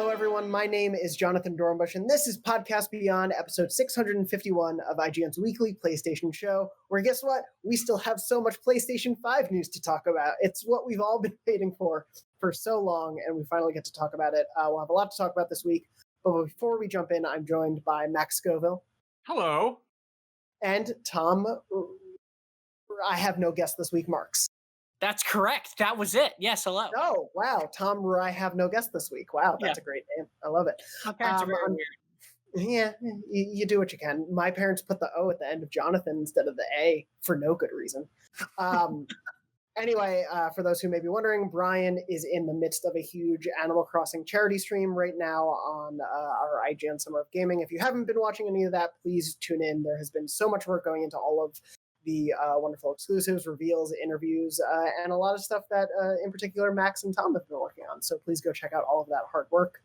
Hello, everyone. My name is Jonathon Dornbush, and this is Podcast Beyond, episode 651 of IGN's weekly PlayStation show, where guess what? We still have so much PlayStation 5 news to talk about. It's what we've all been waiting for so long, and we finally get to talk about it. We'll have a lot to talk about this week, but before we jump in, I'm joined by Max Scoville. Hello. And Tom, I have no guest this week, Marks. That's correct. That was it. Yes, hello. Oh, wow. Tom, I have no guest this week. Wow, that's a great name. I love it. My parents are very weird. Yeah, you do what you can. My parents put the O at the end of Jonathan instead of the A for no good reason. Anyway, for those who may be wondering, Brian is in the midst of a huge Animal Crossing charity stream right now on our IGN Summer of Gaming. If you haven't been watching any of that, please tune in. There has been so much work going into all of the wonderful exclusives, reveals, interviews, and a lot of stuff that, in particular, Max and Tom have been working on. So please go check out all of that hard work.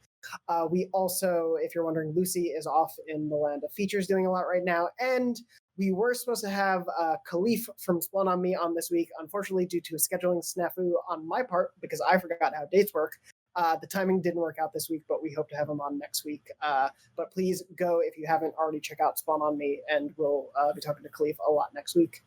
We also, if you're wondering, Lucy is off in the land of features doing a lot right now. And we were supposed to have Khalif from Spawn on Me on this week. Unfortunately, due to a scheduling snafu on my part, because I forgot how dates work, the timing didn't work out this week, but we hope to have him on next week. But please go, if you haven't already, check out Spawn on Me, and we'll be talking to Khalif a lot next week.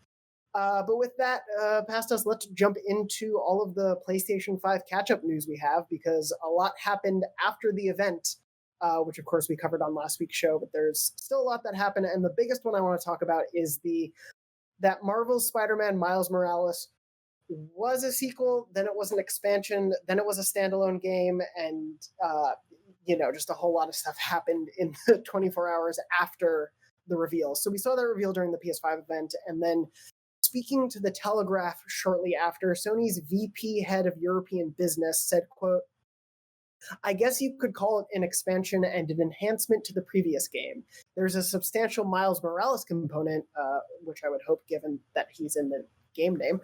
But with that past us, let's jump into all of the PlayStation 5 catch-up news we have, because a lot happened after the event, which of course we covered on last week's show, but there's still a lot that happened, and the biggest one I want to talk about is that Marvel's Spider-Man Miles Morales was a sequel, then it was an expansion, then it was a standalone game, and just a whole lot of stuff happened in the 24 hours after the reveal. So we saw that reveal during the PS5 event, and then speaking to The Telegraph shortly after, Sony's VP head of European business said, quote, "I guess you could call it an expansion and an enhancement to the previous game. There's a substantial Miles Morales component, which I would hope, given that he's in the game name,"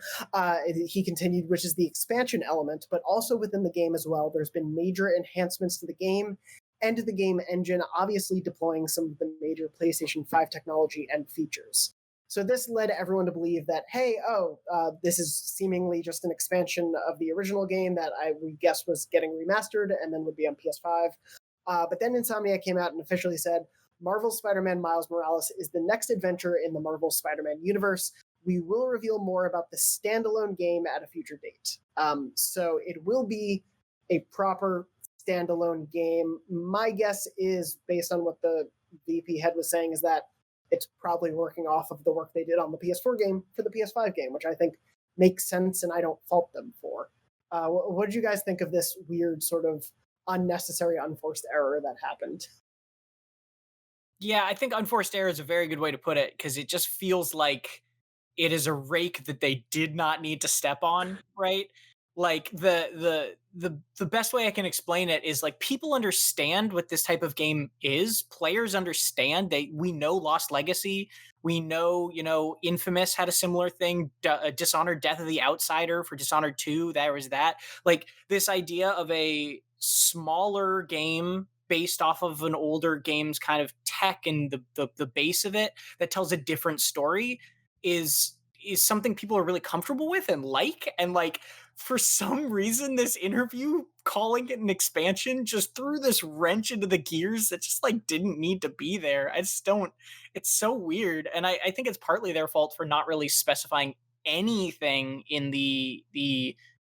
he continued, which is the expansion element, but also within the game as well. There's been major enhancements to the game and to the game engine, obviously deploying some of the major PlayStation 5 technology and features. So this led everyone to believe that, hey, this is seemingly just an expansion of the original game that we guessed was getting remastered and then would be on PS5. But then Insomniac came out and officially said, Marvel's Spider-Man Miles Morales is the next adventure in the Marvel Spider-Man universe. We will reveal more about the standalone game at a future date. So it will be a proper standalone game. My guess is, based on what the VP head was saying, is that it's probably working off of the work they did on the PS4 game for the PS5 game, which I think makes sense and I don't fault them for. What did you guys think of this weird sort of unnecessary, unforced error that happened? Yeah, I think unforced error is a very good way to put it, because it just feels like it is a rake that they did not need to step on, right? Like the best way I can explain it is, like, people understand what this type of game is. Players understand. We know Lost Legacy. We know, Infamous had a similar thing. Dishonored: Death of the Outsider for Dishonored 2. There was that. Like, this idea of a smaller game based off of an older game's kind of tech and the base of it that tells a different story is something people are really comfortable with and like, for some reason, this interview calling it an expansion just threw this wrench into the gears that just, like, didn't need to be there. I just don't. It's so weird, and I think it's partly their fault for not really specifying anything in the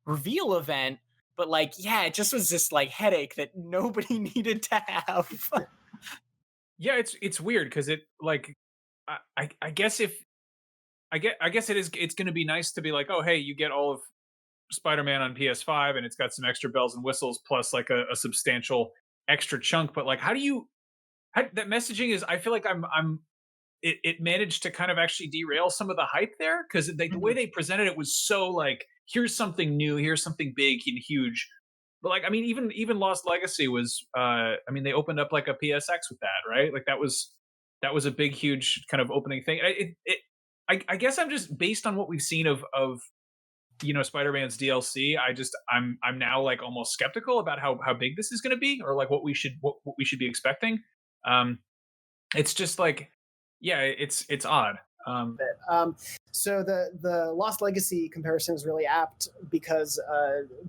reveal event. But, like, yeah, it just was this, like, headache that nobody needed to have. Yeah, it's weird because it, like, I guess it's going to be nice to be like, oh, hey, you get all of Spider-Man on PS5 and it's got some extra bells and whistles plus like a substantial extra chunk. But, like, that messaging is, I feel like it managed to kind of actually derail some of the hype there, because the way they presented it was so, like, here's something new, here's something big and huge. But, like, I mean, even Lost Legacy was, they opened up like a PSX with that, right? Like, that was a big, huge kind of opening thing. I guess I'm just, based on what we've seen of Spider-Man's DLC, I'm now, like, almost skeptical about how big this is going to be, or, like, what we should be expecting. It's just like, yeah, it's odd. So the Lost Legacy comparison is really apt because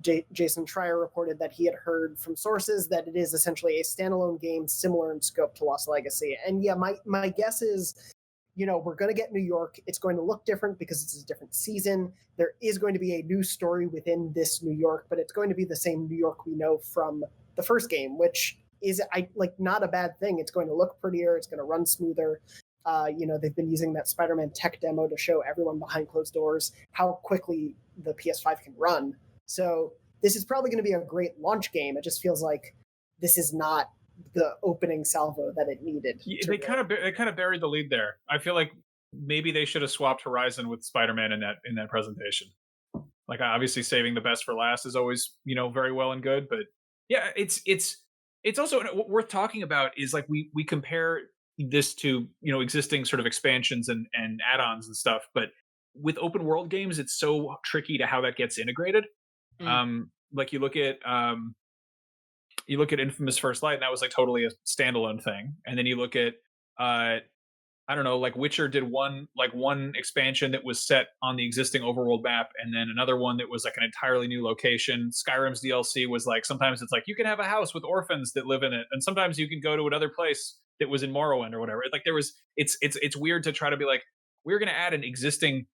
Jason Schreier reported that he had heard from sources that it is essentially a standalone game similar in scope to Lost Legacy. And yeah, my guess is, we're going to get New York. It's going to look different because it's a different season. There is going to be a new story within this New York, but it's going to be the same New York we know from the first game, which is not a bad thing. It's going to look prettier. It's going to run smoother. They've been using that Spider-Man tech demo to show everyone behind closed doors how quickly the PS5 can run. So this is probably going to be a great launch game. It just feels like this is not the opening salvo that it needed. They kind of buried the lead there. I feel like maybe they should have swapped Horizon with Spider-Man in that presentation. Like, obviously saving the best for last is always, very well and good, but yeah, it's also worth talking about is like we compare this to existing sort of expansions and add-ons and stuff, but with open world games it's so tricky to how that gets integrated. Like you look at Infamous First Light, and that was like totally a standalone thing, and then you look at I don't know, like Witcher did one expansion that was set on the existing overworld map, and then another one that was like an entirely new location. Skyrim's DLC was like, sometimes it's like you can have a house with orphans that live in it, and sometimes you can go to another place that was in Morrowind or whatever. Like it's weird to try to be like, we're going to add an existing,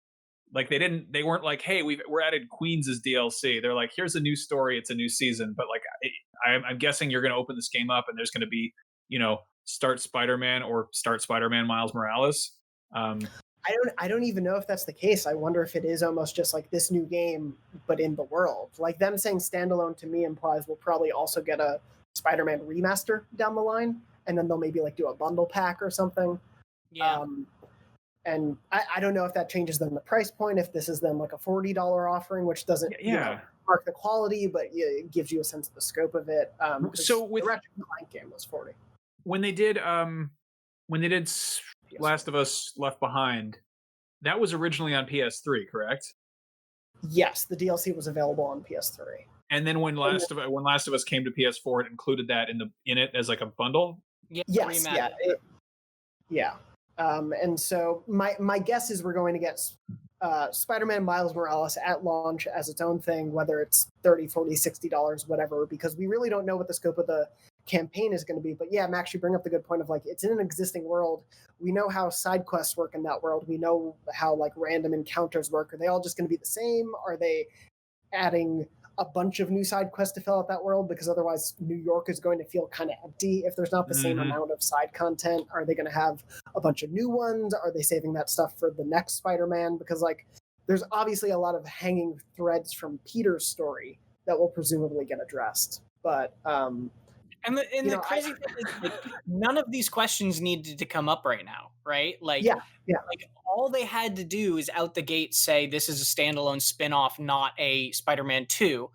like they weren't like, hey, we're added Queens as DLC. They're like, here's a new story, it's a new season. But like, I'm guessing you're going to open this game up and there's going to be, start Spider-Man or start Spider-Man Miles Morales. I don't even know if that's the case. I wonder if it is almost just like this new game, but in the world. Like them saying standalone to me implies we'll probably also get a Spider-Man remaster down the line, and then they'll maybe like do a bundle pack or something. Yeah. And I don't know if that changes then the price point, if this is then like a $40 offering, which doesn't mark the quality, but it gives you a sense of the scope of it. So with the Ratchet & Clank game was 40. When they did Last of Us Left Behind, that was originally on PS3, correct? Yes, the DLC was available on PS3. And then when Last of Us came to PS4, it included that in it as like a bundle. Yes, yeah. And so my guess is we're going to get Spider-Man Miles Morales at launch as its own thing, whether it's $30, $40, $60, whatever, because we really don't know what the scope of the campaign is going to be. But yeah, Max, you bring up the good point of like, it's in an existing world. We know how side quests work in that world. We know how like random encounters work. Are they all just going to be the same? Are they adding a bunch of new side quests to fill out that world? Because otherwise New York is going to feel kind of empty if there's not the same amount of side content. Are they going to have a bunch of new ones? Are they saving that stuff for the next Spider-Man? Because like there's obviously a lot of hanging threads from Peter's story that will presumably get addressed. But And the crazy thing is, like, none of these questions needed to come up right now, right? Like, like all they had to do is out the gate say this is a standalone spin-off, not a Spider-Man 2.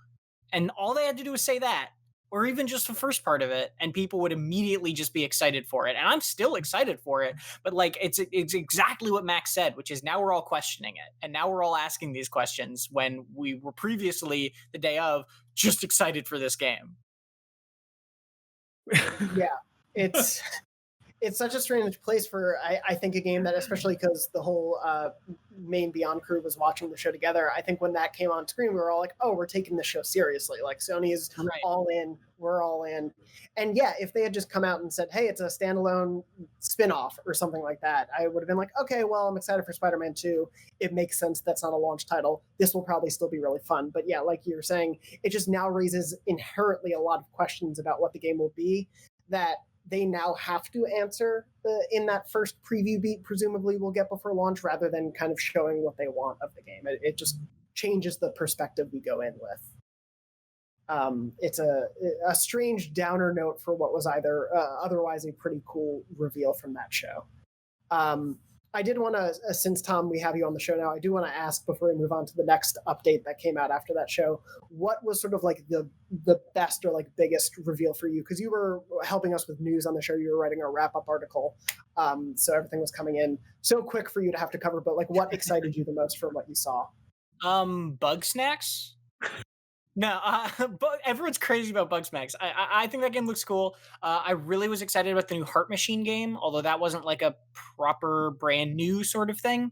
And all they had to do was say that, or even just the first part of it, and people would immediately just be excited for it. And I'm still excited for it, but like it's exactly what Max said, which is now we're all questioning it. And now we're all asking these questions when we were previously, the day of, just excited for this game. Yeah, it's such a strange place for I think a game that, especially because the whole main Beyond crew was watching the show together. I think when that came on screen, we were all like, oh, we're taking the show seriously. Like Sony is all in, we're all in. And yeah, if they had just come out and said, hey, it's a standalone spin-off or something like that, I would have been like, okay, well, I'm excited for Spider-Man 2. It makes sense that's not a launch title. This will probably still be really fun. But yeah, like you're saying, it just now raises inherently a lot of questions about what the game will be that they now have to answer in that first preview beat, presumably we'll get before launch, rather than kind of showing what they want of the game. It just changes the perspective we go in with. It's a strange downer note for what was either otherwise a pretty cool reveal from that show. I did want to, since Tom, we have you on the show now, I do want to ask before we move on to the next update that came out after that show, what was sort of like the best or like biggest reveal for you? Because you were helping us with news on the show, you were writing a wrap-up article, so everything was coming in so quick for you to have to cover, but like what excited you the most from what you saw? Bug snacks. No, but everyone's crazy about Bugsnax. I think that game looks cool. I really was excited about the new Heart Machine game, although that wasn't like a proper brand new sort of thing.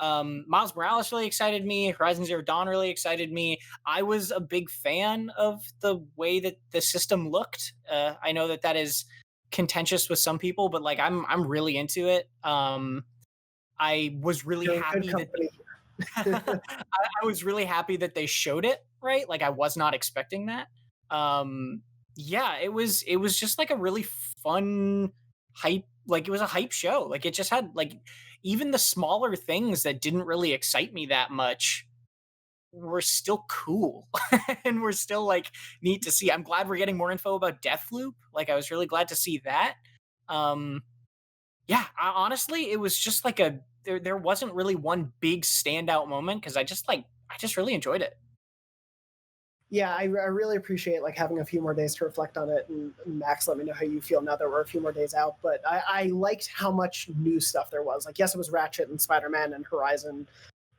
Miles Morales really excited me. Horizon Zero Dawn really excited me. I was a big fan of the way that the system looked. I know that that is contentious with some people, but like I'm really into it. I was really You're in good happy that company. I was really happy that they showed it, right? Like I was not expecting that. Um yeah, it was just like a really fun hype, like it was a hype show. Like it just had like even the smaller things that didn't really excite me that much were still cool and we're still like neat to see. I'm glad we're getting more info about Deathloop. Like I was really glad to see that. Um yeah, honestly, it was just like there wasn't really one big standout moment because I just really enjoyed it. Yeah, I really appreciate like having a few more days to reflect on it. And Max, let me know how you feel now that we're a few more days out. But I liked how much new stuff there was. Like, yes, it was Ratchet and Spider-Man and Horizon,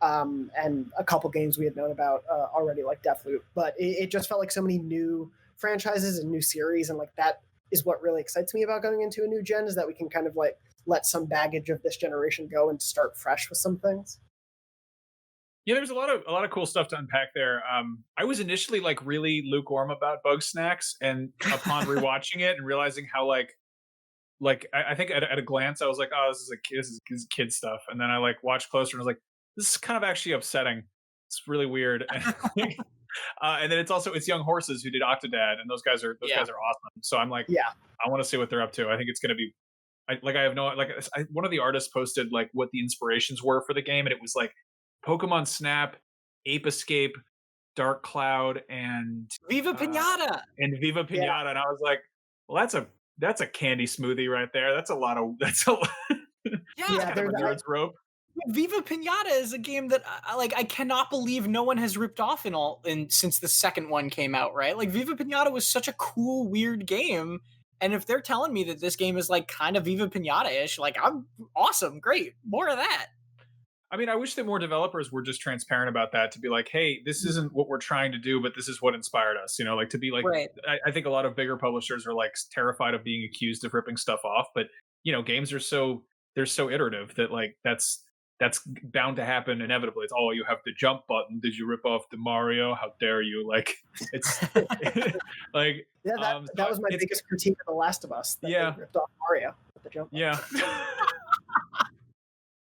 and a couple games we had known about already, like Deathloop. But it just felt like so many new franchises and new series, and like that is what really excites me about going into a new gen, is that we can kind of like let some baggage of this generation go and start fresh with some things. Yeah, there's a lot of cool stuff to unpack there. I was initially like really lukewarm about Bug Snacks, and upon rewatching it and realizing how I think at a glance I was like, oh, this is kid stuff, and then I like watched closer and was like, this is kind of actually upsetting. It's really weird. And then it's Young Horses who did Octodad, and those Yeah. guys are awesome. So I'm like, Yeah, I want to see what they're up to. I think it's going to be. I have no like. One of the artists posted like what the inspirations were for the game, and it was like Pokemon Snap, Ape Escape, Dark Cloud, Viva uh, Pinata! and Viva yeah. Pinata, and I was like, well, that's a candy smoothie right there. That's a lot of that's a that's Yeah, Yeah, kind of a nerd's rope. Viva Pinata is a game that like I cannot believe no one has ripped off in since the second one came out, right? Like Viva Pinata was such a cool, weird game. And if they're telling me that this game is like kind of Viva Pinata-ish, like I'm awesome, great, more of that. I mean, I wish that more developers were just transparent about that, to be like, hey, this isn't what we're trying to do, but this is what inspired us. You know, like to be like, Right. I think a lot of bigger publishers are like terrified of being accused of ripping stuff off, but games are they're so iterative that like that's bound to happen inevitably. It's you have the jump button. Did you rip off the Mario? How dare you? Like it's like Yeah, that so was my it's biggest critique of The Last of Us, that they yeah, ripped off Mario with the jump button. yeah.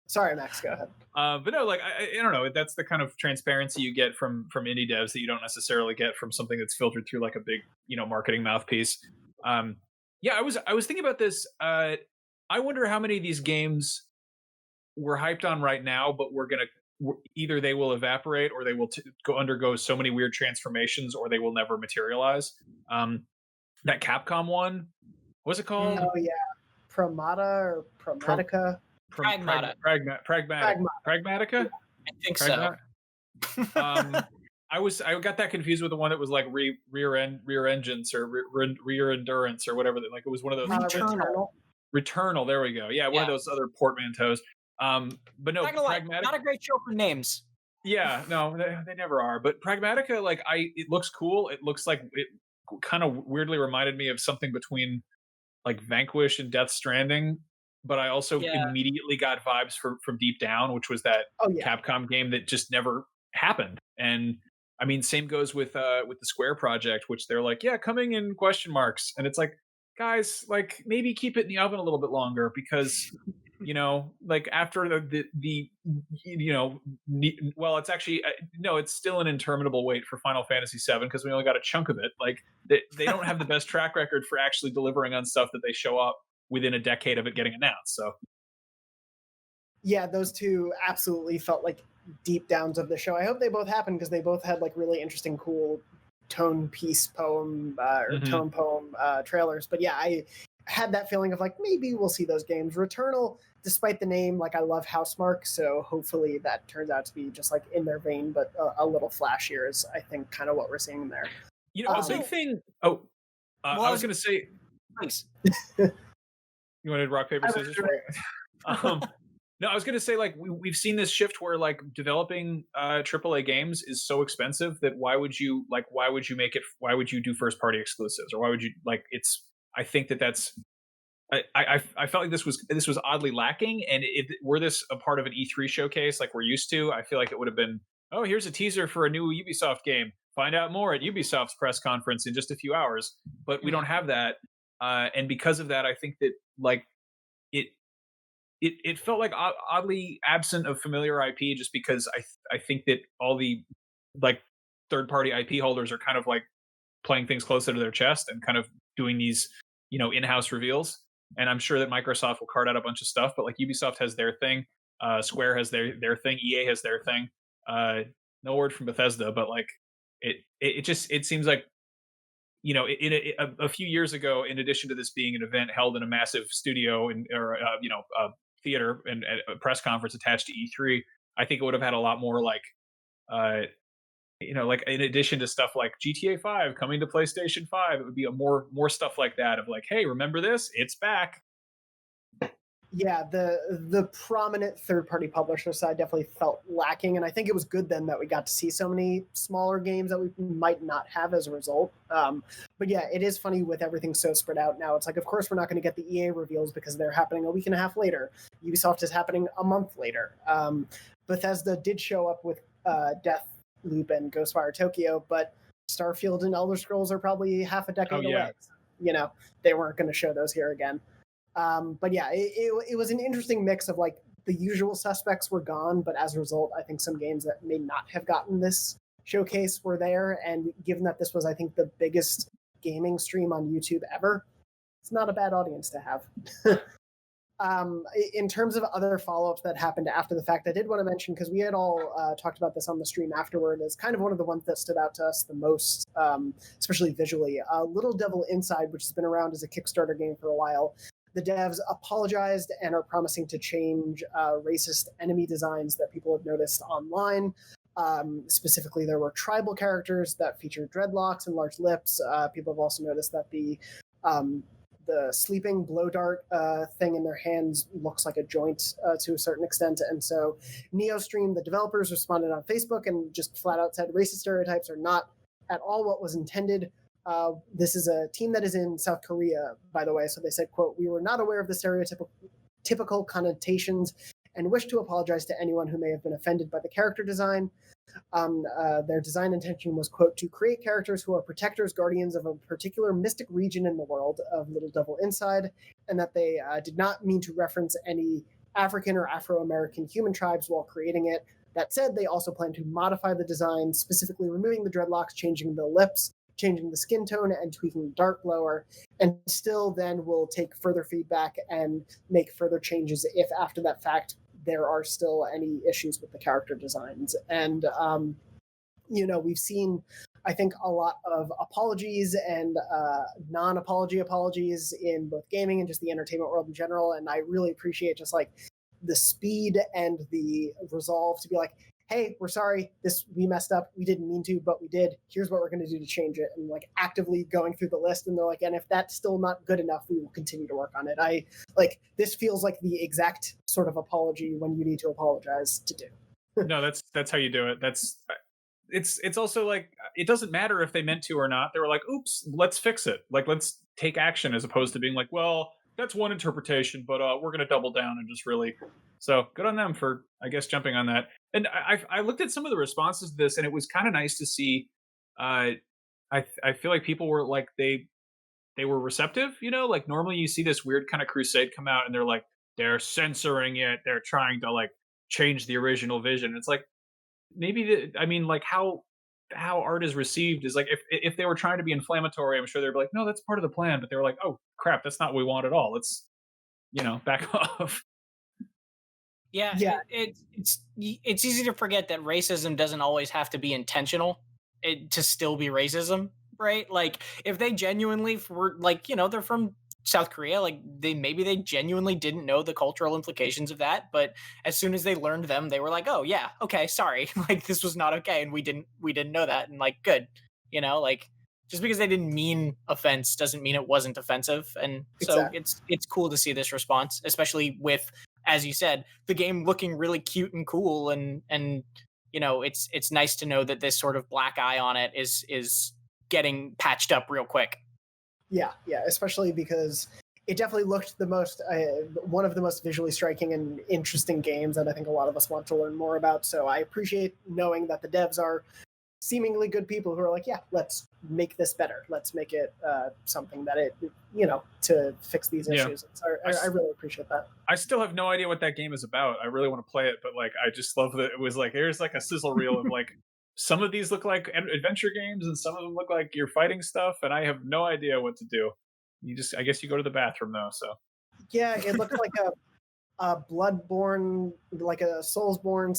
Sorry, Max, go ahead. But no, like I don't know. That's the kind of transparency you get from indie devs that you don't necessarily get from something that's filtered through like a big marketing mouthpiece. Um, yeah, I was thinking about this. I wonder how many of these games we're hyped on right now, but either they will evaporate or they will undergo so many weird transformations, or they will never materialize. That Capcom one, what's it called? Oh yeah, Promata or Pro, Promatica. Pragmata. Pragmatic, Pragmata. Pragmatica. I think so. Um, I got that confused with the one that was like rear engines or rear endurance or whatever. Like it was one of those Returnal. Returnal. There we go. Yeah, one of Yeah. those other portmanteaus. But no, Not gonna lie, Pragmatic. not a great show for names. Yeah, no, they never are. But Pragmatica, like it looks cool. It looks like it kind of weirdly reminded me of something between like Vanquish and Death Stranding. But I also Yeah. immediately got vibes from Deep Down, which was that Oh yeah, Capcom game that just never happened. And I mean, same goes with the Square project, which they're like, yeah, coming in question marks, and it's like, guys, like maybe keep it in the oven a little bit longer because like after the well, it's actually no, it's still an interminable wait for Final Fantasy VII because we only got a chunk of it. Like they don't have the best track record for actually delivering on stuff that they show up within a decade of it getting announced. So yeah, those two absolutely felt like deep downs of the show. I hope they both happened because they both had like really interesting, cool tone piece poem or Mhm. tone poem trailers. But yeah, I had that feeling of like maybe we'll see those games. Returnal, despite the name, like I love Housemark, so hopefully that turns out to be just like in their vein, but a little flashier is I think kind of what we're seeing there. a big thing. Oh, Well, I was going to say, Nice. you wanted rock paper I scissors. was For me? No, I was gonna say like we've seen this shift where like developing AAA games is so expensive that why would you do first party exclusives, or why would you like it's I think that's I felt like this was oddly lacking, and if were this a part of an E3 showcase like we're used to, I feel like it would have been, oh, here's a teaser for a new Ubisoft game. Find out more at Ubisoft's press conference in just a few hours. But we don't have that, and because of that, I think that like it it felt like oddly absent of familiar IP, just because I think that all the like third party IP holders are kind of like playing things closer to their chest and kind of doing these in-house reveals. And I'm sure that Microsoft will cart out a bunch of stuff, but like Ubisoft has their thing, Square has their thing, EA has their thing. No word from Bethesda, but like it just it seems like a few years ago, in addition to this being an event held in a massive studio and or a theater and a press conference attached to E3, I think it would have had a lot more like uh, like in addition to stuff like GTA 5 coming to PlayStation 5, it would be a more stuff like that of like, hey, remember this? It's back. Yeah, the prominent third party publisher side definitely felt lacking, and I think it was good then that we got to see so many smaller games that we might not have as a result. But yeah, it is funny with everything so spread out now. It's like, of course, we're not going to get the EA reveals because they're happening a week and a half later. Ubisoft is happening a month later. Bethesda did show up with Death Loop and Ghostwire Tokyo, but Starfield and Elder Scrolls are probably half a decade away. They weren't going to show those here again. But yeah, it was an interesting mix of like the usual suspects were gone, but as a result, I think some games that may not have gotten this showcase were there. And given that this was, I think, the biggest gaming stream on YouTube ever, it's not a bad audience to have. In terms of other follow-ups that happened after the fact, I did want to mention, because we had all talked about this on the stream afterward, as kind of one of the ones that stood out to us the most, especially visually. Little Devil Inside, which has been around as a Kickstarter game for a while. The devs apologized and are promising to change racist enemy designs that people have noticed online. Specifically, there were tribal characters that featured dreadlocks and large lips. People have also noticed that the sleeping blow dart thing in their hands looks like a joint to a certain extent. And so NeoStream, the developers, responded on Facebook and just flat out said racist stereotypes are not at all what was intended. This is a team that is in South Korea, by the way. So they said, quote, "We were not aware of the stereotypical connotations and wish to apologize to anyone who may have been offended by the character design." Their design intention was, quote, "to create characters who are protectors, guardians of a particular mystic region in the world of Little Devil Inside," and that they did not mean to reference any African or Afro-American human tribes while creating it. That said, they also plan to modify the design, specifically removing the dreadlocks, changing the lips, changing the skin tone, and tweaking the dart blower, and still then will take further feedback and make further changes if after that fact there are still any issues with the character designs. And we've seen, I think, a lot of apologies and non-apology apologies in both gaming and just the entertainment world in general, and I really appreciate just like the speed and the resolve to be like, hey, we're sorry, we messed up, we didn't mean to, but we did, here's what we're going to do to change it, and like actively going through the list. And they're like, and if that's still not good enough, we will continue to work on it. This feels like the exact sort of apology when you need to apologize to do. No, that's how you do it. It's also like, it doesn't matter if they meant to or not. They were like, oops, let's fix it, like let's take action, as opposed to being like, well, that's one interpretation, but we're going to double down and just really. So good on them for, I guess, jumping on that. And I looked at some of the responses to this, and it was kind of nice to see. I feel like people were like they were receptive. Like normally you see this weird kind of crusade come out, and they're censoring it. They're trying to like change the original vision. It's like maybe like how art is received is like if they were trying to be inflammatory, I'm sure they'd be like, no, that's part of the plan. But they were like, oh crap, that's not what we want at all. Let's back off. Yeah, it's easy to forget that racism doesn't always have to be intentional to still be racism, right? Like if they genuinely were like, they're from South Korea, like they genuinely didn't know the cultural implications of that, but as soon as they learned them, they were like, oh yeah, okay, sorry, like this was not okay, and we didn't know that, and like good, like just because they didn't mean offense doesn't mean it wasn't offensive. And so Exactly. it's cool to see this response, especially with as you said, the game looking really cute and cool, and it's nice to know that this sort of black eye on it is getting patched up real quick. Yeah, especially because it definitely looked the most one of the most visually striking and interesting games that I think a lot of us want to learn more about. So I appreciate knowing that the devs are seemingly good people who are like, yeah, let's make this better. Let's make it something that it, to fix these issues. So I really appreciate that. I still have no idea what that game is about. I really want to play it, but like, I just love that it was like, here's like a sizzle reel of like, some of these look like adventure games and some of them look like you're fighting stuff, and I have no idea what to do. I guess you go to the bathroom though. So yeah, it looked like a Bloodborne, like a Soulsborne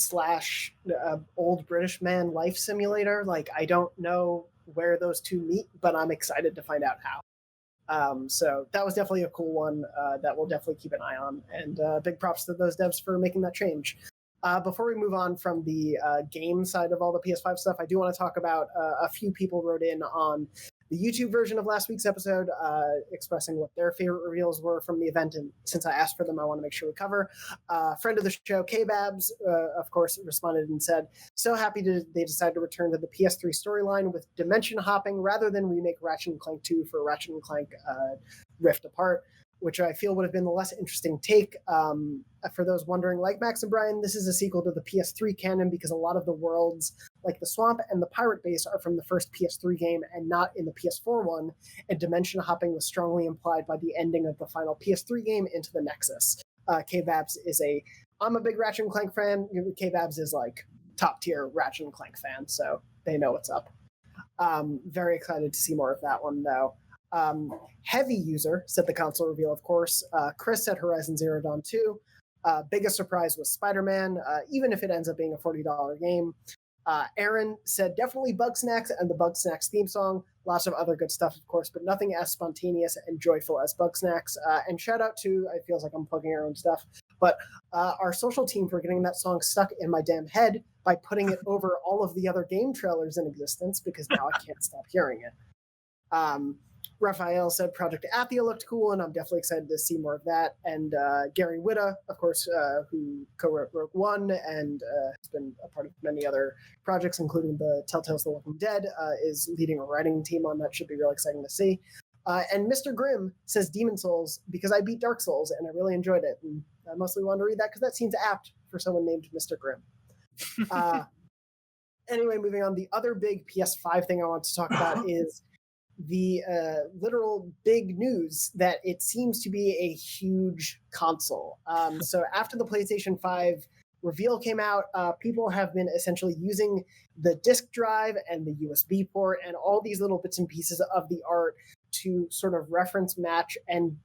/ old British man life simulator. Like, I don't know where those two meet, but I'm excited to find out how. So that was definitely a cool one that we'll definitely keep an eye on. And big props to those devs for making that change. Before we move on from the game side of all the PS5 stuff, I do want to talk about a few people wrote in on the YouTube version of last week's episode, expressing what their favorite reveals were from the event. And since I asked for them, I want to make sure we cover. Friend of the show, K-Babs, of course, responded and said, so happy they decided to return to the PS3 storyline with dimension hopping rather than remake Ratchet & Clank 2 for Ratchet & Clank Rift Apart, which I feel would have been the less interesting take. For those wondering, like Max and Brian, this is a sequel to the PS3 canon because a lot of the worlds, like the swamp and the pirate base, are from the first PS3 game and not in the PS4 one, and dimension hopping was strongly implied by the ending of the final PS3 game into the Nexus. K-Babs I'm a big Ratchet & Clank fan. K-Babs is like top tier Ratchet & Clank fan, so they know what's up. Very excited to see more of that one, though. Heavy user said the console reveal, of course. Chris said Horizon Zero Dawn 2. Biggest surprise was Spider-Man, even if it ends up being a $40 game. Aaron said definitely Bugsnax and the Bugsnax theme song. Lots of other good stuff, of course, but nothing as spontaneous and joyful as Bugsnax. And shout out to, it feels like I'm plugging our own stuff, but our social team for getting that song stuck in my damn head by putting it over all of the other game trailers in existence, because now I can't stop hearing it. Raphael said Project Athia looked cool, and I'm definitely excited to see more of that. And Gary Whitta, of course, who co-wrote Rogue One and has been a part of many other projects, including the Telltale's The Walking Dead, is leading a writing team on that. Should be really exciting to see. And Mr. Grimm says Demon Souls because I beat Dark Souls and I really enjoyed it. And I mostly wanted to read that because that seems apt for someone named Mr. Grimm. Anyway, moving on. The other big PS5 thing I want to talk about is the literal big news that it seems to be a huge console. So after the PlayStation 5 reveal came out, people have been essentially using the disk drive and the USB port and all these little bits and pieces of the art to sort of reference match and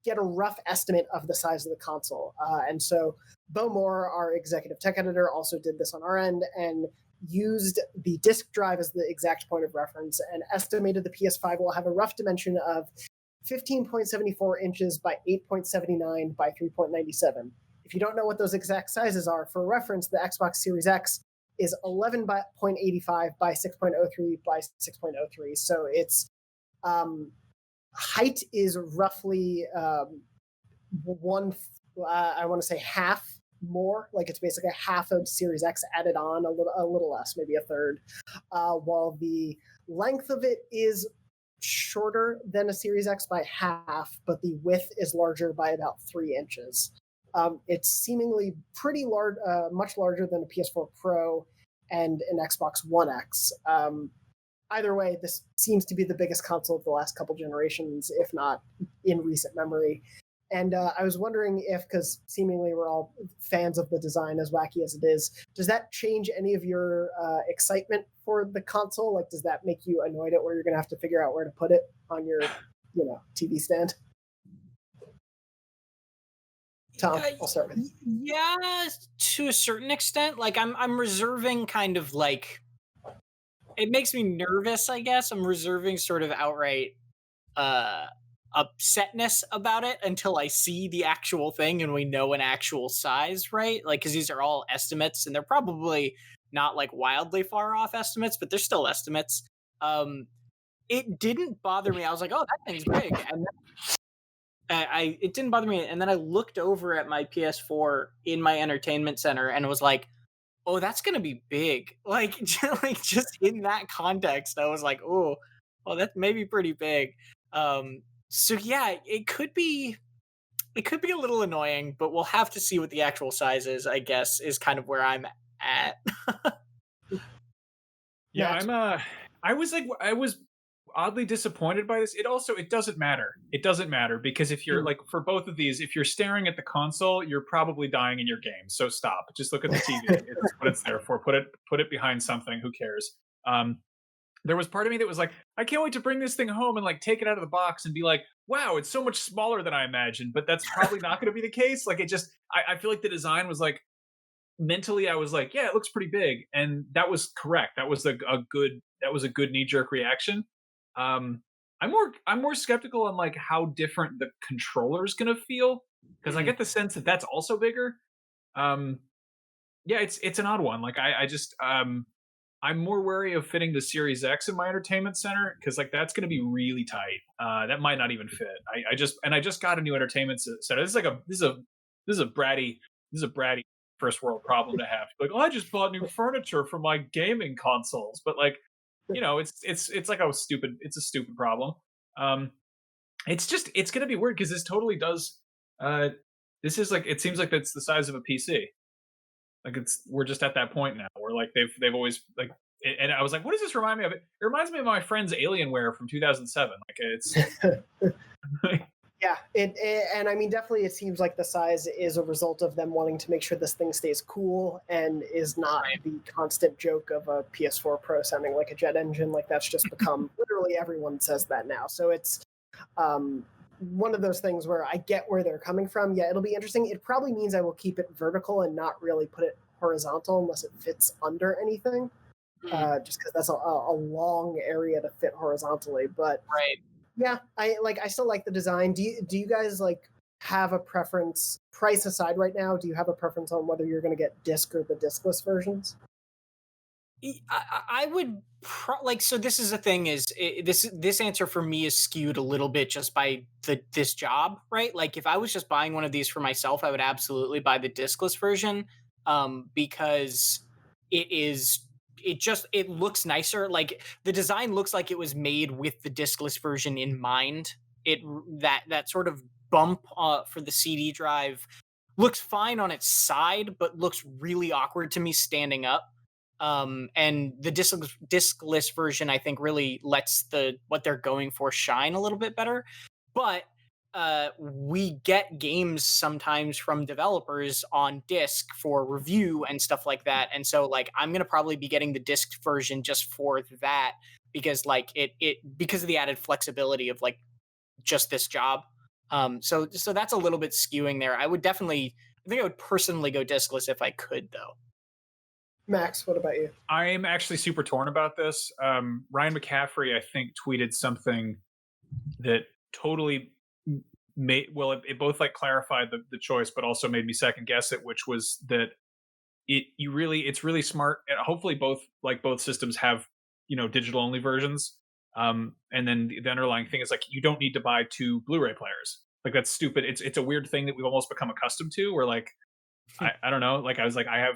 get a rough estimate of the size of the console. And so Bo Moore, our executive tech editor, also did this on our end and used the disk drive as the exact point of reference and estimated the PS5 will have a rough dimension of 15.74 inches by 8.79 by 3.97. If you don't know what those exact sizes are, for reference, the Xbox Series X is 11.85 by 6.03 by 6.03. So its height is roughly I want to say half more, like it's basically half of Series X added on, a little less, maybe a third, while the length of it is shorter than a Series X by half, but the width is larger by about 3 inches. It's seemingly pretty large, much larger than a PS4 Pro and an Xbox One X. Either way, this seems to be the biggest console of the last couple generations, if not in recent memory. And I was wondering if, because seemingly we're all fans of the design, as wacky as it is, does that change any of your excitement for the console? Like, does that make you annoyed at where you're going to have to figure out where to put it on your, TV stand? Tom, I'll start with you. Yeah, to a certain extent. Like, I'm reserving kind of like, it makes me nervous, I guess. I'm reserving sort of outright upsetness about it until I see the actual thing and we know an actual size, right? Like, because these are all estimates and they're probably not like wildly far off estimates, but they're still estimates. It didn't bother me. I was like, oh, that thing's big. it didn't bother me. And then I looked over at my PS4 in my entertainment center and was like, oh, that's gonna be big. Like, like just in that context, I was like, oh, well, that may be pretty big. So yeah, it could be a little annoying, but we'll have to see what the actual size is. I guess is kind of where I'm at. Yeah, Max. I was oddly disappointed by this. It doesn't matter. It doesn't matter because if you're Mm. like for both of these, if you're staring at the console, you're probably dying in your game. So stop. Just look at the TV. It's what it's there for. Put it behind something. Who cares? Um, there was part of me that was like, I can't wait to bring this thing home and like take it out of the box and be like, wow, it's so much smaller than I imagined. But that's probably not going to be the case. Like I feel like the design was like mentally I was like, yeah, it looks pretty big, and that was correct. That was a good knee jerk reaction. Um, I'm more skeptical on like how different the controller is gonna feel because I Mm, get the sense that that's also bigger. Um, yeah, it's an odd one. Like I'm more wary of fitting the Series X in my entertainment center because like that's going to be really tight. That might not even fit. I just got a new entertainment center. This is a bratty first world problem to have. Like, oh, I just bought new furniture for my gaming consoles, but like, you know, it's like it's a stupid problem. Um, it's going to be weird because this totally does. Uh, this is like it seems like it's the size of a PC. Like it's we're just at that point now where like they've always like and I was like, what does this remind me of? It reminds me of my friend's Alienware from 2007. Like it's Yeah, and I mean, definitely, it seems like the size is a result of them wanting to make sure this thing stays cool and is not right. the constant joke of a PS4 Pro sounding like a jet engine. Like that's just become literally everyone says that now. So it's one of those things where I get where they're coming from. Yeah, it'll be interesting. It probably means I will keep it vertical and not really put it horizontal unless it fits under anything. Mm, Just because that's a long area to fit horizontally. But right. yeah, I still like the design. Do you guys like have a preference, price aside right now? Do you have a preference on whether you're going to get disc or the discless versions? I would like so this is the thing is this answer for me is skewed a little bit just by this job, right? Like if I was just buying one of these for myself, I would absolutely buy the discless version because it is it looks nicer. Like the design looks like it was made with the discless version in mind. That sort of bump for the CD drive looks fine on its side but looks really awkward to me standing up. And the discless version I think really lets the what they're going for shine a little bit better. But we get games sometimes from developers on disc for review and stuff like that, and so like I'm gonna probably be getting the disc version just for that because like it because of the added flexibility of like just this job. So that's a little bit skewing there. I think I would personally go discless if I could though. Max, what about you? I'm actually super torn about this. Ryan McCaffrey, I think, tweeted something that totally made it both like clarified the choice, but also made me second guess it, which was that it's really smart. And hopefully, both systems have digital only versions. And then the underlying thing is like you don't need to buy two Blu-ray players. Like that's stupid. It's a weird thing that we've almost become accustomed to. Where like I don't know. Like I was like I have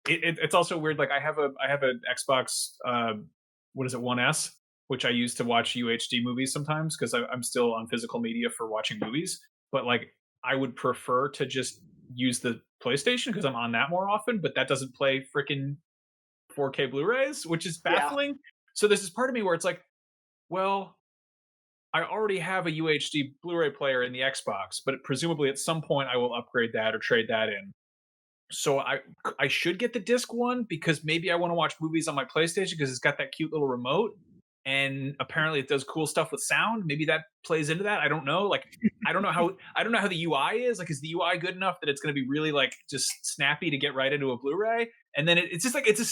it's also weird. Like I have an Xbox. What is it? One S, which I use to watch UHD movies sometimes because I'm still on physical media for watching movies. But like I would prefer to just use the PlayStation because I'm on that more often. But that doesn't play freaking 4K Blu-rays, which is Yeah, baffling. So this is part of me where it's like, well, I already have a UHD Blu-ray player in the Xbox, but presumably at some point I will upgrade that or trade that in. So I should get the disc one because maybe I want to watch movies on my PlayStation because it's got that cute little remote and apparently it does cool stuff with sound. Maybe that plays into that. I don't know. Like I don't know how the UI is. Like is the UI good enough that it's going to be really like just snappy to get right into a Blu-ray? And then it's just like it's a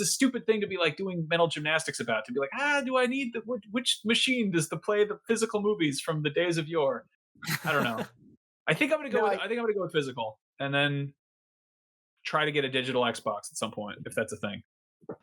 stupid thing to be like doing mental gymnastics about to be like do I need which machine does the play the physical movies from the days of yore? I don't know. no, I think I'm gonna go with physical and then try to get a digital Xbox at some point if that's a thing.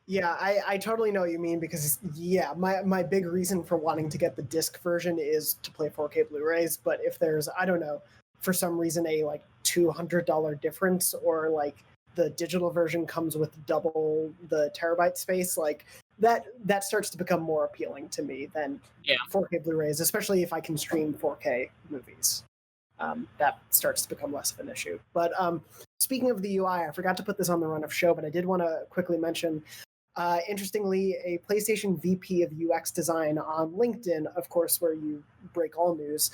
Yeah, I totally know what you mean because yeah, my big reason for wanting to get the disc version is to play 4K Blu-rays. But if there's, I don't know, for some reason a like $200 difference, or like the digital version comes with double the terabyte space, like that starts to become more appealing to me than Yeah. 4K Blu-rays, especially if I can stream 4K movies. That starts to become less of an issue. But speaking of the UI, I forgot to put this on the run of show, but I did want to quickly mention. Interestingly, a PlayStation VP of UX design on LinkedIn, of course, where you break all news,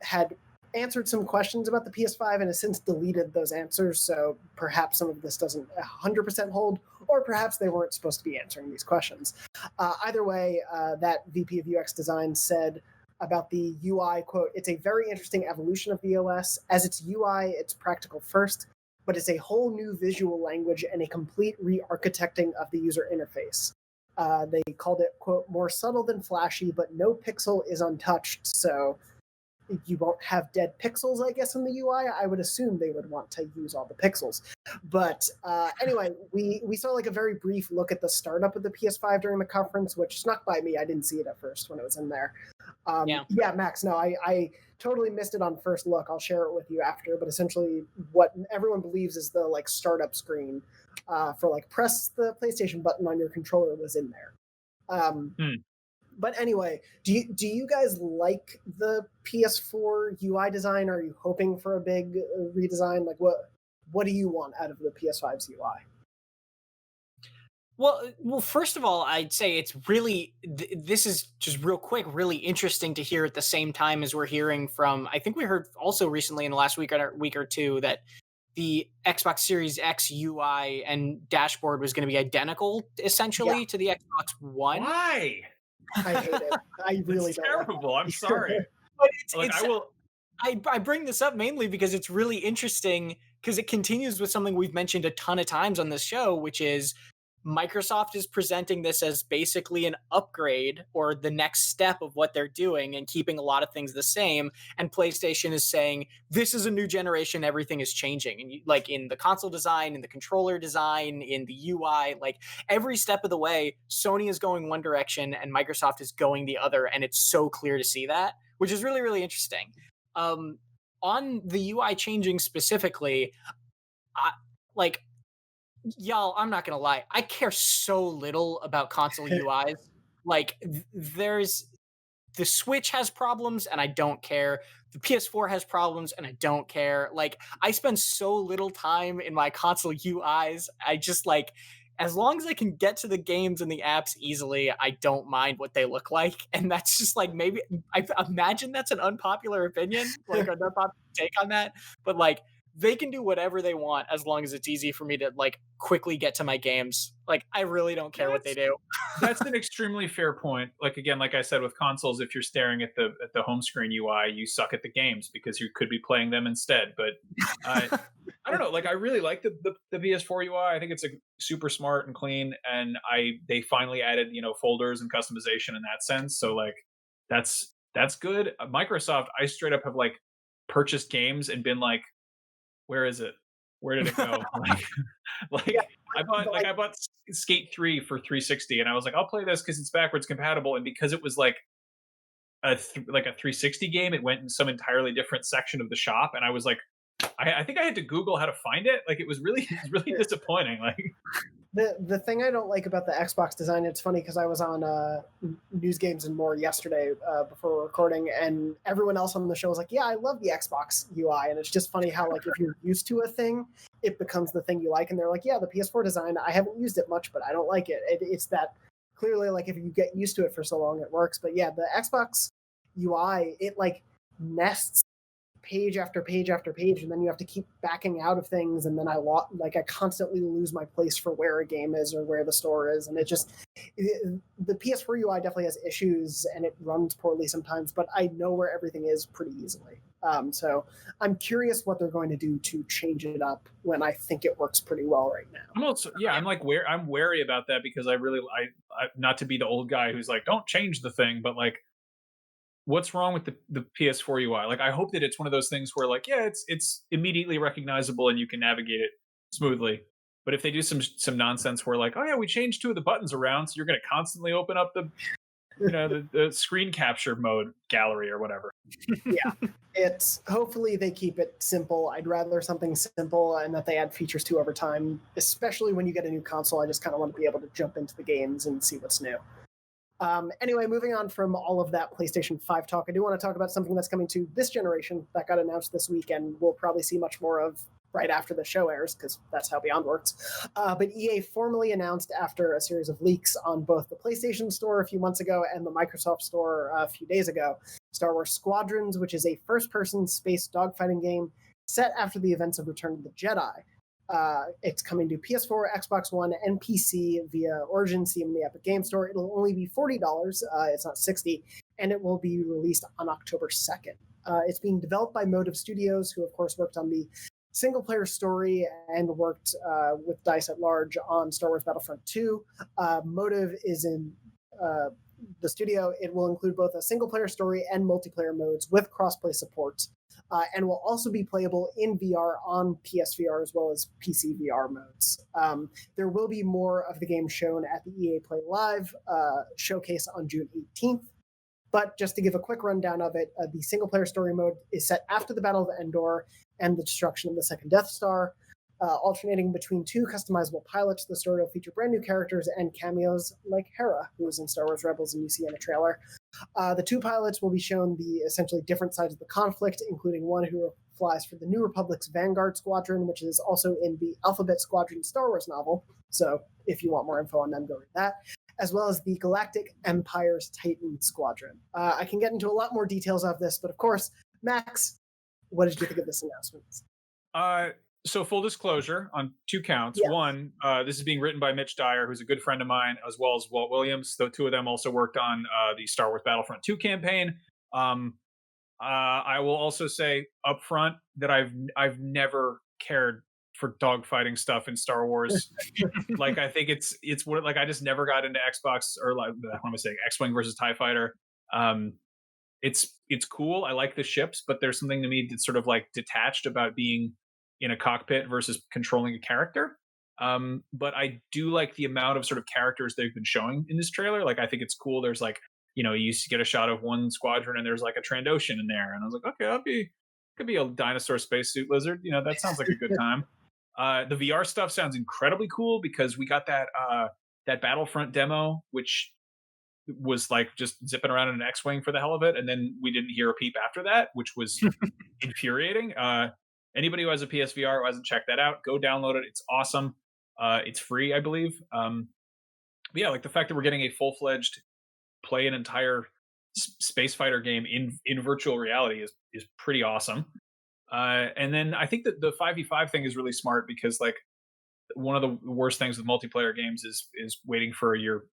had answered some questions about the PS5 and has since deleted those answers. So perhaps some of this doesn't 100% hold, or perhaps they weren't supposed to be answering these questions. Either way, that VP of UX design said about the UI, quote, "It's a very interesting evolution of the OS. As its UI, it's practical first, but it's a whole new visual language and a complete re-architecting of the user interface." They called it, quote, "more subtle than flashy, but no pixel is untouched, so you won't have dead pixels, I guess, in the UI. I would assume they would want to use all the pixels." But anyway, we saw like a very brief look at the startup of the PS5 during the conference, which snuck by me. I didn't see it at first when it was in there. Yeah. Yeah, Max, no, I totally missed it on first look. I'll share it with you after. But essentially, what everyone believes is the like startup screen for like press the PlayStation button on your controller was in there. But anyway, do you guys like the PS4 UI design? Are you hoping for a big redesign? Like what do you want out of the PS5's UI? Well, first of all, I'd say it's really this is just real quick, really interesting to hear at the same time as we're hearing from. I think we heard also recently in the last week or two that the Xbox Series X UI and dashboard was going to be identical, Yeah, essentially, to the Xbox One. Why? I hate it. I really It's don't like terrible. I'm sorry. that. But Like I it's will. I bring this up mainly because it's really interesting because it continues with something we've mentioned a ton of times on this show, which is Microsoft is presenting this as basically an upgrade or the next step of what they're doing and keeping a lot of things the same. And PlayStation is saying, this is a new generation, everything is changing. And like in the console design, in the controller design, in the UI, like every step of the way, Sony is going one direction and Microsoft is going the other. And it's so clear to see that, which is really, really interesting. Um, on the UI changing specifically, I, like y'all, I'm not gonna lie. I care so little about console UIs. Like, there's the Switch has problems, and I don't care. The PS4 has problems, and I don't care. Like, I spend so little time in my console UIs. I just like, as long as I can get to the games and the apps easily, I don't mind what they look like. And that's just like maybe I imagine that's an unpopular opinion, like an unpopular take on that. But like, they can do whatever they want as long as it's easy for me to like quickly get to my games. Like I really don't care what they That's do. that's an extremely fair point. Like again, like I said with consoles, if you're staring at the home screen UI, you suck at the games because you could be playing them instead. But uh, I don't know. Like I really like the PS4 UI. I think it's a super smart and clean, and they finally added folders and customization in that sense. So like that's good. Microsoft, I straight up have like purchased games and been like, where is it? Where did it go? Yeah, Like I bought Skate 3 for 360, and I was like, I'll play this because it's backwards compatible, and because it was like like a 360 game, it went in some entirely different section of the shop, and I was like, I think I had to Google how to find it. Like it was really it was really disappointing. Like the thing I don't like about the Xbox design, it's funny because I was on News Games and More yesterday before recording, and everyone else on the show was like, "Yeah, I love the Xbox UI," and it's just funny how like if you're used to a thing, it becomes the thing you like, and they're like, "Yeah, the PS4 design, I haven't used it much, but I don't like it." It's that clearly like if you get used to it for so long, it works. But yeah, the Xbox UI, it like nests page after page after page, and then you have to keep backing out of things, and then I constantly lose my place for where a game is or where the store is, and the PS4 UI definitely has issues and it runs poorly sometimes, but I know where everything is pretty easily. So I'm curious what they're going to do to change it up when I think it works pretty well right now. I'm also I'm like I'm wary about that because I really not to be the old guy who's like don't change the thing, but like what's wrong with the PS4 UI? Like, I hope that it's one of those things where, like, yeah, it's immediately recognizable and you can navigate it smoothly. But if they do some nonsense where like, oh yeah, we changed 2 of the buttons around, so you're going to constantly open up the screen capture mode gallery or whatever. Yeah, it's hopefully they keep it simple. I'd rather something simple and that they add features to over time, especially when you get a new console. I just kind of want to be able to jump into the games and see what's new. Anyway, moving on from all of that PlayStation 5 talk, I do want to talk about something that's coming to this generation that got announced this week, and we'll probably see much more of right after the show airs, because that's how Beyond works. But EA formally announced after a series of leaks on both the PlayStation Store a few months ago and the Microsoft Store a few days ago, Star Wars Squadrons, which is a first-person space dogfighting game set after the events of Return of the Jedi. It's coming to PS4, Xbox One, and PC via Origin, Steam, and the Epic Game Store. It'll only be $40. It's not $60, and it will be released on October 2nd. It's being developed by Motive Studios, who of course worked on the single-player story and worked with DICE at large on Star Wars Battlefront 2. Motive is in the studio. It will include both a single-player story and multiplayer modes with cross-play support, and will also be playable in VR on PSVR as well as PC VR modes. There will be more of the game shown at the EA Play Live showcase on June 18th. But just to give a quick rundown of it, the single-player story mode is set after the Battle of Endor and the destruction of the second Death Star. Alternating between 2 customizable pilots, the story will feature brand new characters and cameos like Hera, who was in Star Wars Rebels and you see in a trailer. The 2 pilots will be shown the essentially different sides of the conflict, including one who flies for the New Republic's Vanguard Squadron, which is also in the Alphabet Squadron Star Wars novel. So if you want more info on them, go read that. As well as the Galactic Empire's Titan Squadron. I can get into a lot more details of this, but of course, Max, what did you think of this announcement? So full disclosure on 2 counts. Yes. One, this is being written by Mitch Dyer, who's a good friend of mine, as well as Walt Williams. The 2 of them also worked on the Star Wars Battlefront 2 campaign. I will also say up front that I've never cared for dogfighting stuff in Star Wars. Like I think it's what, like I just never got into Xbox, or like what am I saying, X-Wing versus TIE Fighter. It's cool. I like the ships, but there's something to me that's sort of like detached about being in a cockpit versus controlling a character. But I do like the amount of sort of characters they've been showing in this trailer. Like I think it's cool. There's like, you used to get a shot of one squadron and there's like a Trandoshan in there, and I was like, okay, could be a dinosaur spacesuit lizard. That sounds like a good time. The VR stuff sounds incredibly cool because we got that Battlefront demo, which was like just zipping around in an X-Wing for the hell of it, and then we didn't hear a peep after that, which was infuriating. Anybody who has a PSVR who hasn't checked that out, go download it. It's awesome. It's free, I believe. But yeah, like the fact that we're getting a full-fledged play an entire space fighter game in virtual reality is pretty awesome. And then I think that the 5v5 thing is really smart because like one of the worst things with multiplayer games is waiting for your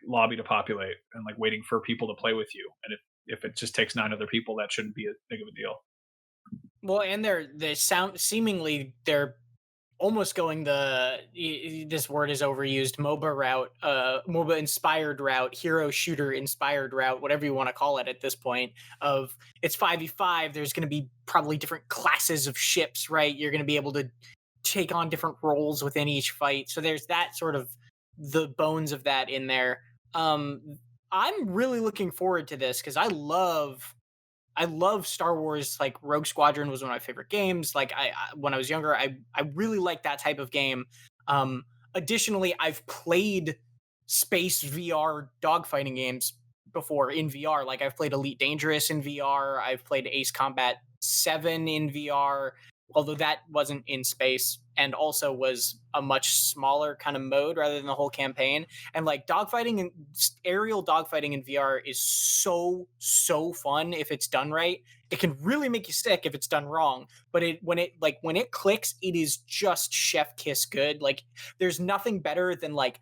lobby to populate and like waiting for people to play with you. And if it just takes 9 other people, that shouldn't be a big of a deal. Well, and they sound seemingly they're almost going this word is overused, MOBA route, MOBA inspired route, hero shooter inspired route, whatever you want to call it at this point. Of it's 5v5, there's going to be probably different classes of ships, right? You're going to be able to take on different roles within each fight. So there's that sort of the bones of that in there. I'm really looking forward to this because I love Star Wars. Like Rogue Squadron was one of my favorite games. Like I when I was younger, I really liked that type of game. Additionally, I've played space VR dogfighting games before in VR. Like I've played Elite Dangerous in VR. I've played Ace Combat 7 in VR, although that wasn't in space and also was a much smaller kind of mode rather than the whole campaign. And like dogfighting and aerial dogfighting in VR is so fun if it's done right. It can really make you sick if it's done wrong, but when it clicks, it is just chef kiss good. Like there's nothing better than like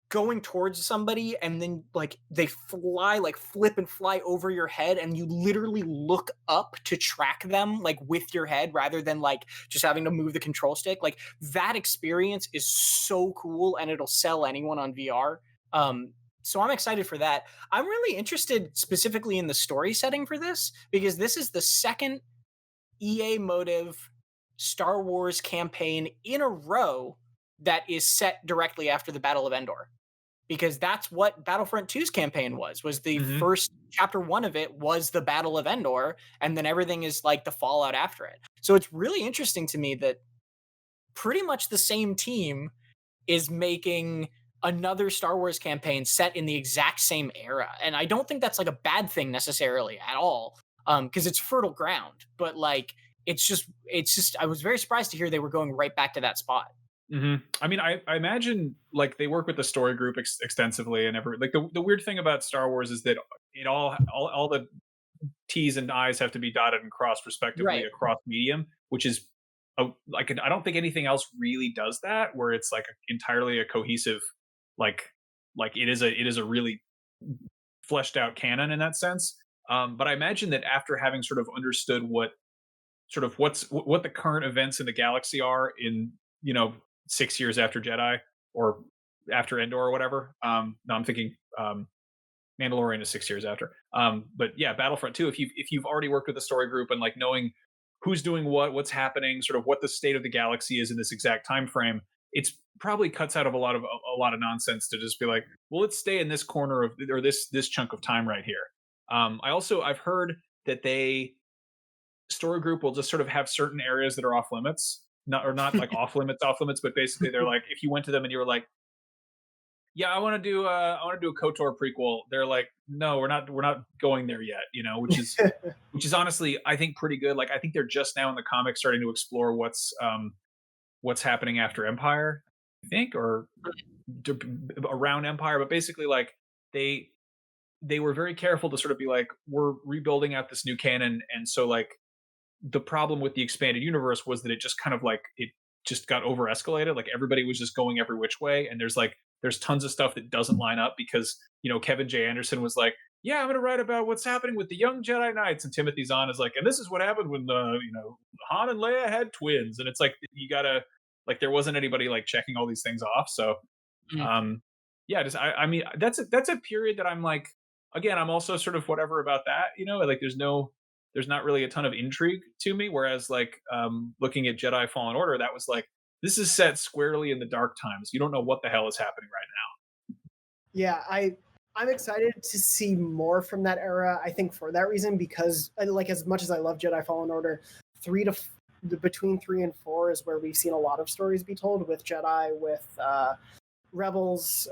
going towards somebody and then like they fly, like flip and fly over your head, and you literally look up to track them like with your head rather than like just having to move the control stick. Like that experience is so cool and it'll sell anyone on VR. So I'm excited for that. I'm really interested specifically in the story setting for this because this is the second EA Motive Star Wars campaign in a row that is set directly after the Battle of Endor. Because that's what Battlefront 2's campaign was the first chapter 1 of it was the Battle of Endor, and then everything is like the fallout after it. So it's really interesting to me that pretty much the same team is making another Star Wars campaign set in the exact same era. And I don't think that's like a bad thing necessarily at all, because it's fertile ground. But like, it's just I was very surprised to hear they were going right back to that spot. I mean, I imagine like they work with the story group extensively, and like the weird thing about Star Wars is that it all the T's and I's have to be dotted and crossed respectively Right. across medium, which is like I don't think anything else really does that, where it's like entirely a cohesive like it is a really fleshed out canon in that sense. But I imagine that after having sort of understood what the current events in the galaxy are in 6 years after Jedi or after Endor or whatever. No, I'm thinking Mandalorian is 6 years after. But yeah, Battlefront 2. If you've already worked with the story group and like knowing who's doing what's happening, sort of what the state of the galaxy is in this exact time frame, it's probably cuts out of a lot of nonsense to just be like, well, let's stay in this corner of or this chunk of time right here. I've heard that story group will just sort of have certain areas that are off limits, not like off limits, but basically they're like, if you went to them and you were like, yeah, I want to do a KOTOR prequel, they're like, no, we're not going there yet, which is honestly, I think, pretty good. Like, I think they're just now in the comics starting to explore what's happening after Empire, I think, or around Empire, but basically like they were very careful to sort of be like, we're rebuilding out this new canon, and so like the problem with the expanded universe was that it just kind of like it just got over escalated. Like everybody was just going every which way, and there's tons of stuff that doesn't line up because Kevin J. Anderson was like, yeah, I'm going to write about what's happening with the young Jedi Knights, and Timothy Zahn is like, and this is what happened when Han and Leia had twins, and it's like you gotta like there wasn't anybody like checking all these things off. So yeah, just I mean that's a period that I'm like, again, I'm also sort of whatever about that, like there's not really a ton of intrigue to me. Whereas like looking at Jedi Fallen Order, that was like, this is set squarely in the dark times. You don't know what the hell is happening right now. Yeah, I'm excited to see more from that era. I think for that reason, because like as much as I love Jedi Fallen Order, between 3 and 4 is where we've seen a lot of stories be told with Jedi, with Rebels,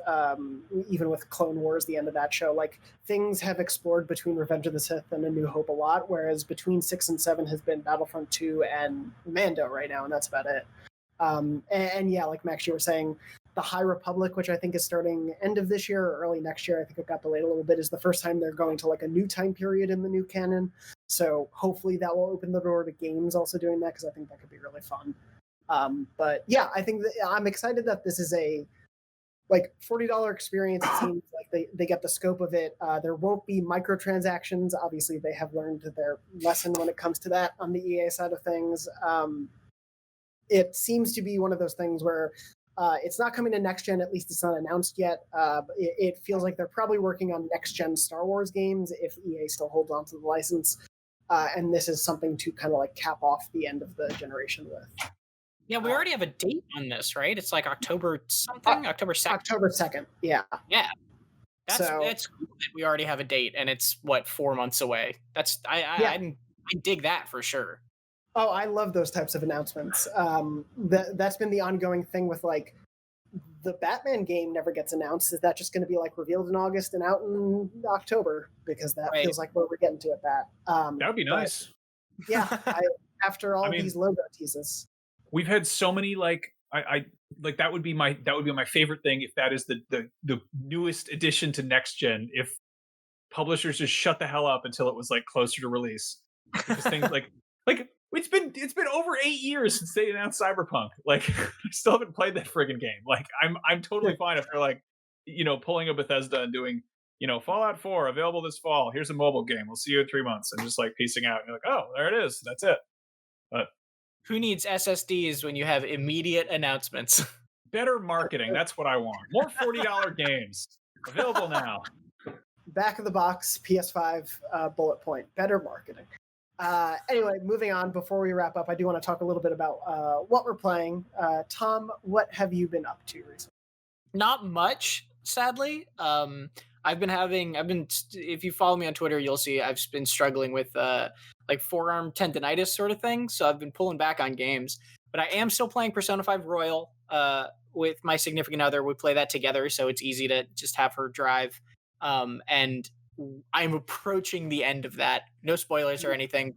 even with Clone Wars, the end of that show. Like things have explored between Revenge of the Sith and A New Hope a lot, whereas between 6 and 7 has been Battlefront 2 and Mando right now, and that's about it. And yeah, like Max, you were saying, the High Republic, which I think is starting end of this year or early next year, I think it got delayed a little bit, is the first time they're going to like a new time period in the new canon. So hopefully that will open the door to games also doing that, because I think that could be really fun. But yeah, I think I'm excited that this is a like $40 experience. It seems like they get the scope of it. There won't be microtransactions. Obviously, they have learned their lesson when it comes to that on the EA side of things. It seems to be one of those things where it's not coming to next gen. At least it's not announced yet. It feels like they're probably working on next gen Star Wars games if EA still holds on to the license. And this is something to kind of like cap off the end of the generation with. Yeah, we already have a date on this, right? It's like October something, October 2nd. October 2nd, yeah. Yeah. That's cool that we already have a date, and it's, 4 months away. I dig that for sure. Oh, I love those types of announcements. That's been the ongoing thing with, like, the Batman game never gets announced. Is that just going to be, like, revealed in August and out in October? Because that feels like where we're getting to at that. That would be nice. Yeah, after all these logo teases. We've had so many like I like that would be my favorite thing if that is the newest addition to next gen. If publishers just shut the hell up until it was like closer to release. Because things like it's been over 8 years since they announced Cyberpunk. Like I still haven't played that friggin' game. Like I'm totally fine if they're like pulling a Bethesda and doing Fallout 4 available this fall. Here's a mobile game. We'll see you in 3 months, and just like piecing out. And you're like, oh, there it is. That's it. But who needs SSDs when you have immediate announcements? Better marketing. That's what I want. More $40 games available now. Back of the box, PS5 bullet point. Better marketing. Anyway, moving on. Before we wrap up, I do want to talk a little bit about what we're playing. Tom, what have you been up to recently? Not much, sadly. If you follow me on Twitter, you'll see I've been struggling with like forearm tendonitis sort of thing. So I've been pulling back on games, but I am still playing Persona 5 Royal with my significant other. We play that together, so it's easy to just have her drive. And I'm approaching the end of that. No spoilers or anything.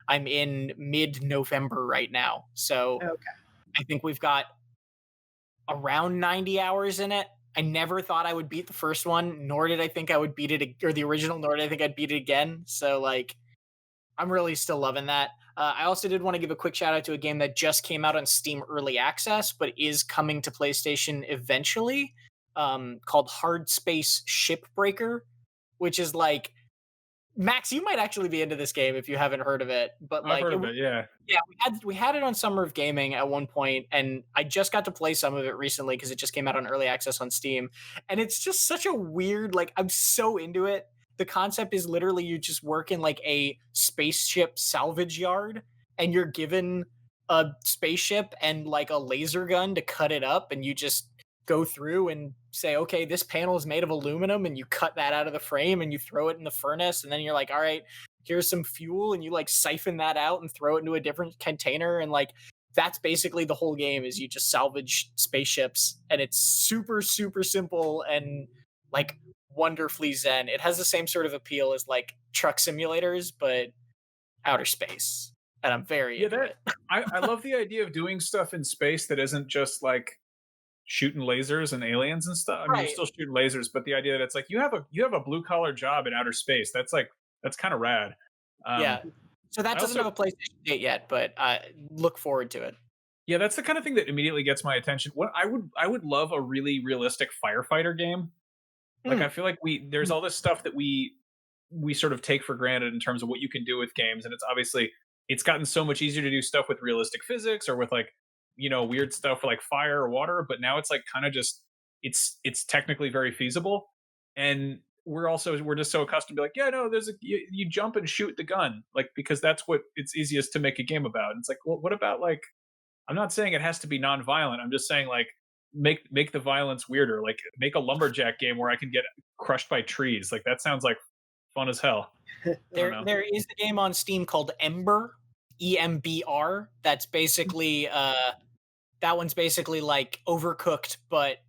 I'm in mid-November right now, so Okay. I think we've got around 90 hours in it. I never thought I would beat the first one, nor did I think I would beat it, or the original, nor did I think I'd beat it again. So, like, I'm really still loving that. I also did want to give a quick shout out to a game that just came out on Steam Early Access, but is coming to PlayStation eventually, called Hard Space Shipbreaker, which is like, Max, you might actually be into this game if you haven't heard of it. But I've like, heard of it, yeah. yeah, we had it on Summer of Gaming at one point, and I just got to play some of it recently because it just came out on early access on Steam. And it's just such a weird, like, I'm so into it. The concept is literally you just work in like a spaceship salvage yard, and you're given a spaceship and like a laser gun to cut it up, and you just go through and say, okay, this panel is made of aluminum, and you cut that out of the frame and you throw it in the furnace, and then you're like, all right, here's some fuel, and you like siphon that out and throw it into a different container, and like that's basically the whole game is you just salvage spaceships, and it's super super simple and like wonderfully zen. It has the same sort of appeal as like truck simulators but outer space, and I'm very into it. I love the idea of doing stuff in space that isn't just like shooting lasers and aliens and stuff. I mean, you're Right. still shooting lasers, but the idea that it's like you have a blue collar job in outer space. That's kind of rad. Yeah, so that I doesn't also have a PlayStation date yet, but I look forward to it. Yeah, that's the kind of thing that immediately gets my attention. What I would love a really realistic firefighter game. Like Hmm. I feel like there's all this stuff that we sort of take for granted in terms of what you can do with games, and it's gotten so much easier to do stuff with realistic physics or with like weird stuff for like fire or water, but now it's like kind of just it's technically very feasible, and we're just so accustomed to be like, yeah, no, you jump and shoot the gun, like because that's what it's easiest to make a game about. And it's like, well, what about like, I'm not saying it has to be non-violent. I'm just saying like make the violence weirder. Like make a lumberjack game where I can get crushed by trees. Like that sounds like fun as hell. I don't know. There is a game on Steam called Ember, EMBR. That's basically that one's basically like Overcooked but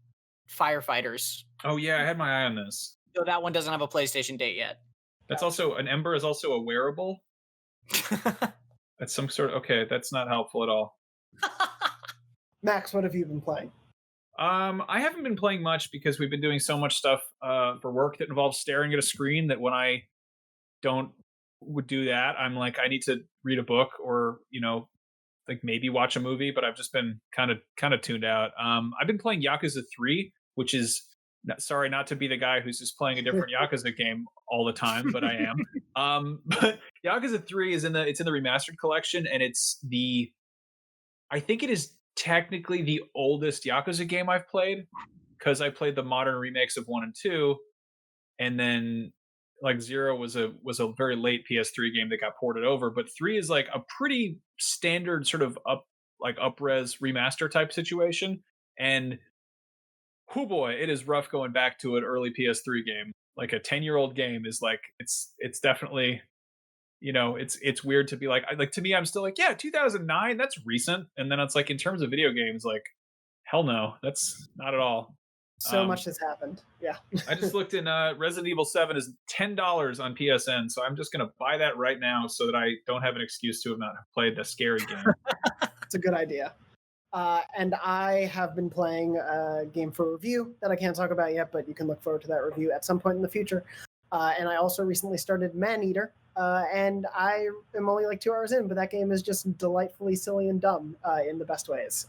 firefighters. Oh yeah, I had my eye on this. So that one doesn't have a PlayStation date yet. That's also an Ember is also a wearable. That's some sort of okay. That's not helpful at all. Max, what have you been playing? I haven't been playing much because we've been doing so much stuff for work that involves staring at a screen that when I don't would do that, I'm like, I need to read a book or like maybe watch a movie. But I've just been kind of tuned out. I've been playing Yakuza 3, which is sorry not to be the guy who's just playing a different Yakuza game all the time, but I am. But Yakuza 3 is it's in the remastered collection, and I think it is technically the oldest Yakuza game I've played because I played the modern remakes of 1 and 2, and then like 0 was a very late PS3 game that got ported over, but 3 is like a pretty standard sort of up-res remaster type situation. And oh boy, it is rough going back to an early PS3 game. Like a 10-year-old game is like it's definitely it's weird to be like to me I'm still like, yeah, 2009, that's recent. And then it's like in terms of video games, like hell no, that's not at all. So much has happened. Yeah. I just looked in Resident Evil 7 is $10 on PSN, so I'm just gonna buy that right now so that I don't have an excuse to have not played the scary game. It's a good idea. And I have been playing a game for review that I can't talk about yet, but you can look forward to that review at some point in the future. And I also recently started Maneater, and I am only like 2 hours in, but that game is just delightfully silly and dumb in the best ways.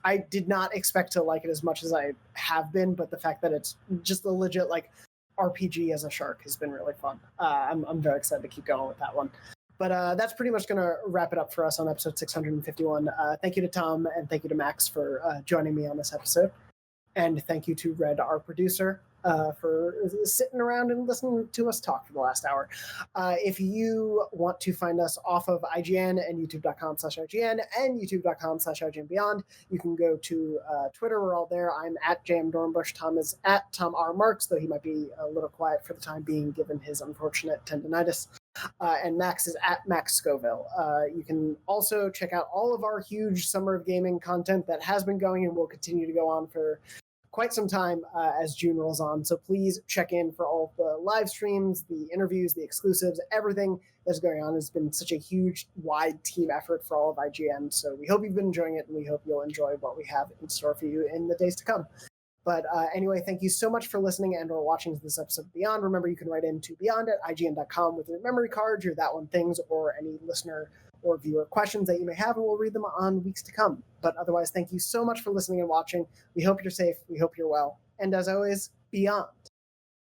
I did not expect to like it as much as I have been, but the fact that it's just a legit like RPG as a shark has been really fun. I'm very excited to keep going with that one. But that's pretty much going to wrap it up for us on episode 651. Thank you to Tom and thank you to Max for joining me on this episode. And thank you to Red, our producer. for sitting around and listening to us talk for the last hour. If you want to find us off of IGN and youtube.com/IGN and youtube.com/IGN Beyond, you can go to Twitter. We're all there. I'm at JM Dornbush. Tom is at Tom R. Marks, though he might be a little quiet for the time being given his unfortunate tendonitis. And Max is at Max Scoville. You can also check out all of our huge Summer of Gaming content that has been going and will continue to go on for quite some time as June rolls on. So please check in for all of the live streams, the interviews, the exclusives, everything that's going on. Has been such a huge, wide team effort for all of IGN. So we hope you've been enjoying it, and we hope you'll enjoy what we have in store for you in the days to come. But anyway, thank you so much for listening and or watching this episode of Beyond. Remember, you can write into beyond@ign.com with your memory cards, your That One Things, or any listener or viewer questions that you may have, and we'll read them on weeks to come. But otherwise, thank you so much for listening and watching. We hope you're safe. We hope you're well. And as always, Beyond.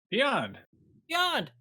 Beyond. Beyond.